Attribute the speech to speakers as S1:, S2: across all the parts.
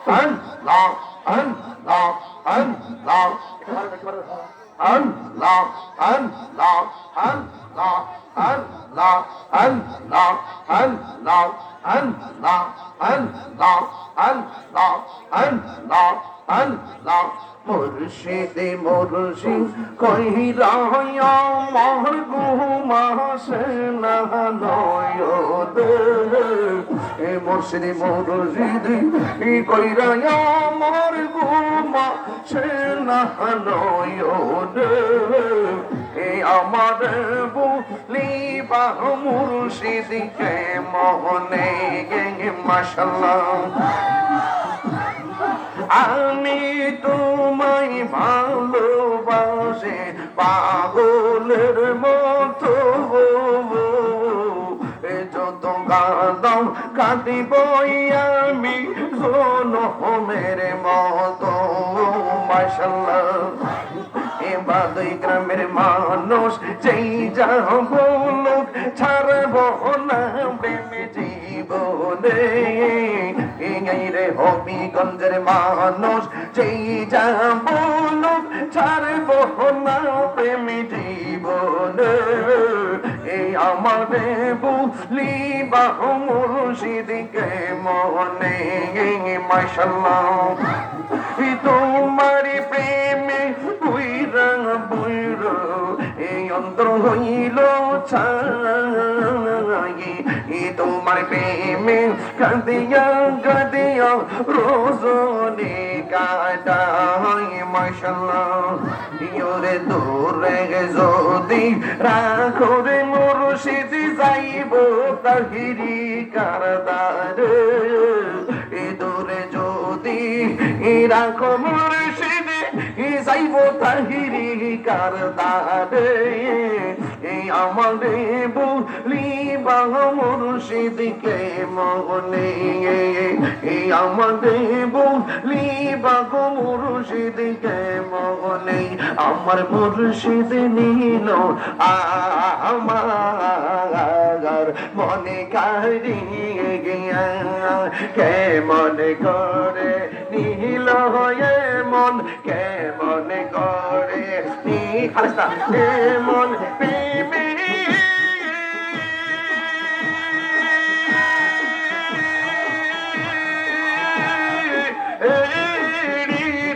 S1: আল্লাহ আল্লাহ আল্লাহ আল্লাহ আল্লাহ আল্লাহ আল্লাহ আল্লাহ আল্লাহ আল্লাহ আল্লাহ আল্লাহ আল্লাহ আল্লাহ মুর্শিদে মুর্শিদ কইরা আমার ঘুমাসে না নয়দ এ মুর্শিদে মুর্শিদ কইরা আমার ঘুমাসে না নয়দ এ আমার বলিবা মুর্শিদকে মোহনে মাশাআল্লাহ আমি তোমায় ভালোবাসি পাগলের মতো যত কাঁদাও কাঁদিব আমি জনমের মতো মাশাআল্লাহ এবাদই গ্রামের মানুষ যেই যা বলুক ছাড়ব না প্রেমে জীবনে এই রে হবিগঞ্জের মানুষ যেই যা বলুক ছাড়ব না প্রেমে জীবনে এই আমারে বলিবা মুর্শিদকে মনে মাশাআল্লাহ তোমার প্রেমে বুইরা বুইরা এই অন্তর হইল ছাই তোমার প্রেমে কাঁদিয়া কাঁদিয়া রোজনে কাটাই মাশাআল্লাহ ইয়োরে দূরে যদি রাখো রে মুর্শিদ যাইব তাহিরি কারদার এ দূরে যদি রাখো মুর্শিদ যাইব তাহিরি কারদারে এই আমারে বলিবা মুর্শিদকে মনে এই আমারে বলিবা মুর্শিদকে মনে আমার মুর্শিদ নীল আমার মনে কারিয়ে গিয়া কেমন করে নীল হয়ে মন কেমন করে নি খালিস্তা কেমন প্রেমে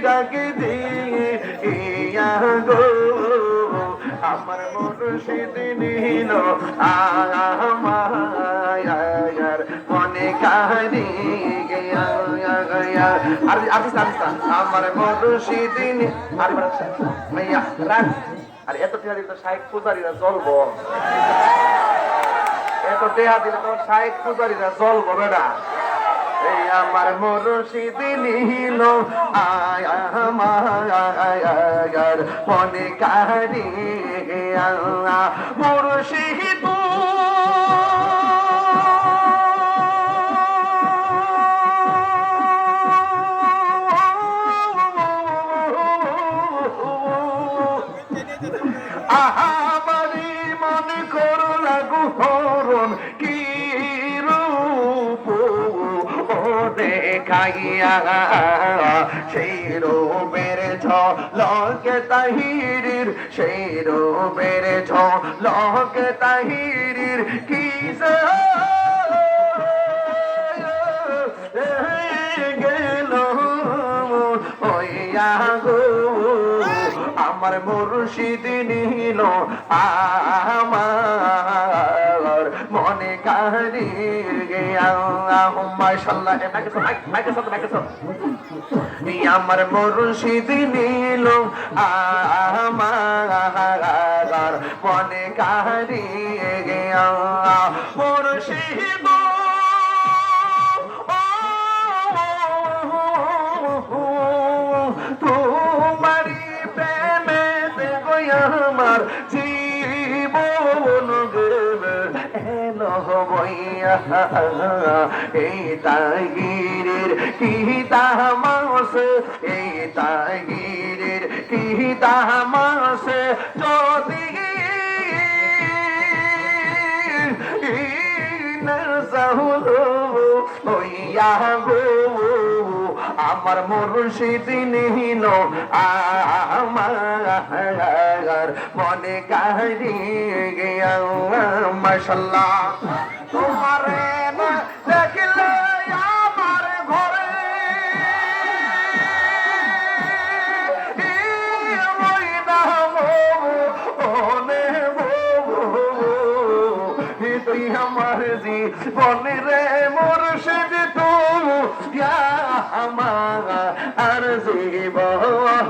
S1: ডাক দিয়ে গো আমার মুর্শিদ নীল আমার মনে কারি গিয়া আর আমার মুর্শিদ আর ভাইয়া রাখ আর এত টিহারি তো শাইখ পূজারীরা জ্বলবো এত টিহা দিলে তো শাইখ পূজারীরা জ্বলবো বেটা এই আমার মুর্শিদ নীল আমার মনে কারি মুর্শিদ আহামারি মনে করো লাগু হরণ কি রূপ দেখাইয়া সেই রূপের ঝলকে তাহিরির সেই রূপের ঝলকে তাহিরির কি গেল হইয়া গো আমার মুর্শিদ নীল আমার মনে কারি গিয়া মাশাআল্লাহ আমার মুর্শিদ নীল আমার মনে কারি গিয়া মুর্শিদ তোমারি প্রেমে আমার জীবন এলো বইয়া এই তাহিরের কি তামাস এই তাহিরের কি তামাস যদি হইয়া গো আমার মুর্শিদ নিহিন আমার মনে কাহি গিয়া মাশাল্লাহ তোমারে না দেখলে আমার ঘরে তুই আমার জীবনে রে মুর্শিদ তুই আমার আর জীবন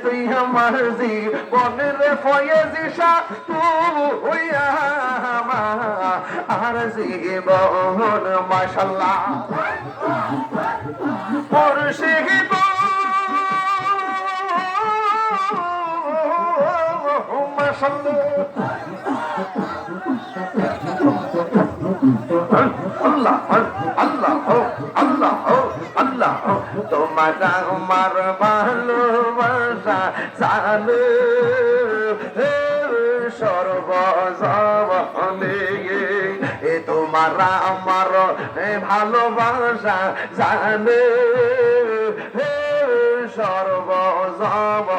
S1: তুই আমার জীবনে রে ফয়েজি শাহ তুই আমার আর জীবন মাশাল্লাহ মুর্শিদ আল্লাহ আল্লাহ আল্লাহ আল্লাহ তোমার আমার ভালোবাসা জানে সর্বজনে এ তোমার আমার ভালোবাসা জানে সর্বজনে